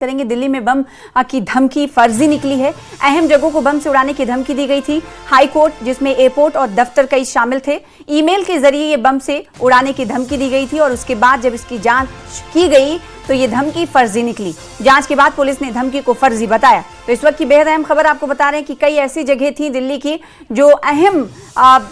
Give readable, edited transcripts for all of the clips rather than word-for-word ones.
करेंगे। दिल्ली में बम की धमकी फर्जी निकली है। अहम जगहों को बम से उड़ाने की धमकी दी गई थी। हाई कोर्ट जिसमें एयरपोर्ट और दफ्तर कई शामिल थे, ईमेल के जरिए ये बम से उड़ाने की धमकी दी गई थी और उसके बाद जब इसकी जांच की गई तो ये धमकी फर्जी निकली। जांच के बाद पुलिस ने धमकी को फर्जी बताया। तो इस वक्त की बेहद अहम खबर आपको बता रहे हैं कि कई ऐसी जगह थी दिल्ली की जो अहम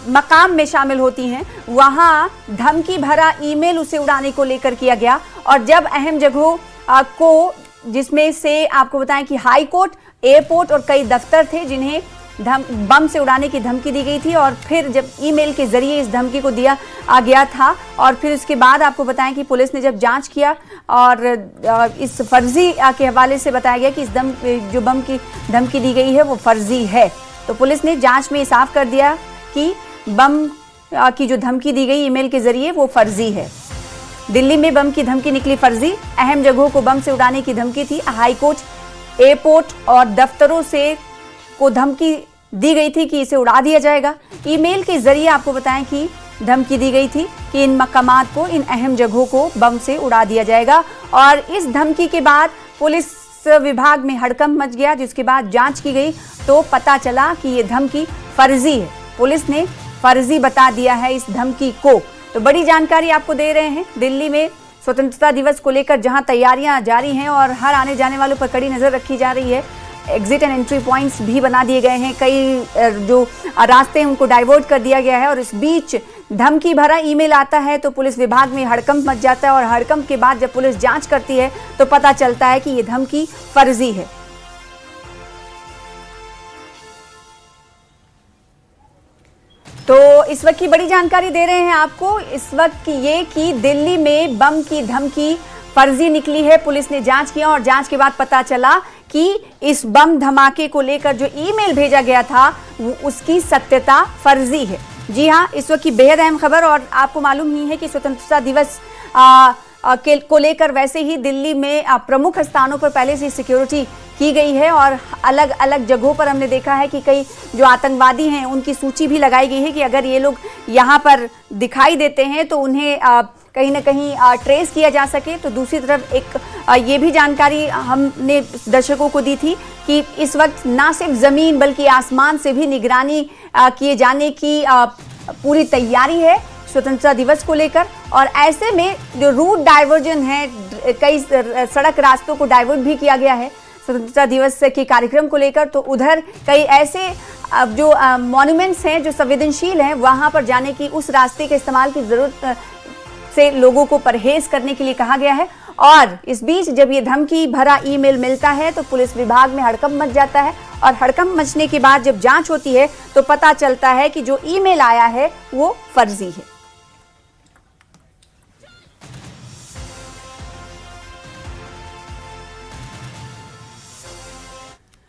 मकाम में शामिल होती हैं, वहां धमकी भरा ईमेल उसे उड़ाने को लेकर किया गया। और जब अहम जगहों को, जिसमें से आपको बताएं कि हाई कोर्ट, एयरपोर्ट और कई दफ्तर थे जिन्हें बम से उड़ाने की धमकी दी गई थी, और फिर जब ईमेल के जरिए इस धमकी को दिया गया था और फिर उसके बाद आपको बताएं कि पुलिस ने जब जांच किया और इस फर्जी के हवाले से बताया गया कि इस जो बम की धमकी दी गई है वो फर्जी है। तो पुलिस ने जांच में साफ कर दिया कि बम की जो धमकी दी गई ईमेल के जरिए वो फर्जी है। दिल्ली में बम की धमकी निकली फर्जी। अहम जगहों को बम से उड़ाने की धमकी थी। हाई कोर्ट, एयरपोर्ट और दफ्तरों से को धमकी दी गई थी कि इसे उड़ा दिया जाएगा। ईमेल के जरिए आपको बताएं कि धमकी दी गई थी कि इन मकामात को, इन अहम जगहों को बम से उड़ा दिया जाएगा। और इस धमकी के बाद पुलिस विभाग में हड़कंप मच गया। जिसके बाद जांच की गई तो पता चला कि ये धमकी फर्जी है। पुलिस ने फर्जी बता दिया है इस धमकी को। तो बड़ी जानकारी आपको दे रहे हैं। दिल्ली में स्वतंत्रता दिवस को लेकर जहां तैयारियां जारी हैं और हर आने जाने वालों पर कड़ी नजर रखी जा रही है, एग्जिट एंड एंट्री पॉइंट्स भी बना दिए गए हैं, कई जो रास्ते हैं उनको डाइवर्ट कर दिया गया है। और इस बीच धमकी भरा ईमेल आता है तो पुलिस विभाग में हड़कंप मच जाता है और हड़कंप के बाद जब पुलिस जांच करती है तो पता चलता है कि ये धमकी फर्जी है। तो इस वक्त की बड़ी जानकारी दे रहे हैं आपको। इस वक्त ये कि दिल्ली में बम की धमकी फर्जी निकली है। पुलिस ने जांच किया और जांच के बाद पता चला कि इस बम धमाके को लेकर जो ईमेल भेजा गया था वो उसकी सत्यता फर्जी है। जी हां, इस वक्त की बेहद अहम खबर। और आपको मालूम ही है कि स्वतंत्रता दिवस को लेकर वैसे ही दिल्ली में प्रमुख स्थानों पर पहले से सिक्योरिटी की गई है और अलग अलग जगहों पर हमने देखा है कि कई जो आतंकवादी हैं उनकी सूची भी लगाई गई है कि अगर ये लोग यहाँ पर दिखाई देते हैं तो उन्हें कहीं ना कहीं ट्रेस किया जा सके। तो दूसरी तरफ एक ये भी जानकारी हमने दर्शकों को दी थी कि इस वक्त ना सिर्फ ज़मीन बल्कि आसमान से भी निगरानी किए जाने की पूरी तैयारी है स्वतंत्रता दिवस को लेकर। और ऐसे में जो रूट डाइवर्जन है, कई सड़क रास्तों को डाइवर्ट भी किया गया है स्वतंत्रता दिवस के कार्यक्रम को लेकर। तो उधर कई ऐसे जो मॉन्यूमेंट्स हैं जो संवेदनशील हैं, वहां पर जाने की, उस रास्ते के इस्तेमाल की जरूरत से लोगों को परहेज करने के लिए कहा गया है। और इस बीच जब ये धमकी भरा ईमेल मिलता है तो पुलिस विभाग में हड़कंप मच जाता है और हड़कंप मचने के बाद जब जांच होती है तो पता चलता है कि जो ईमेल आया है वो फर्जी है।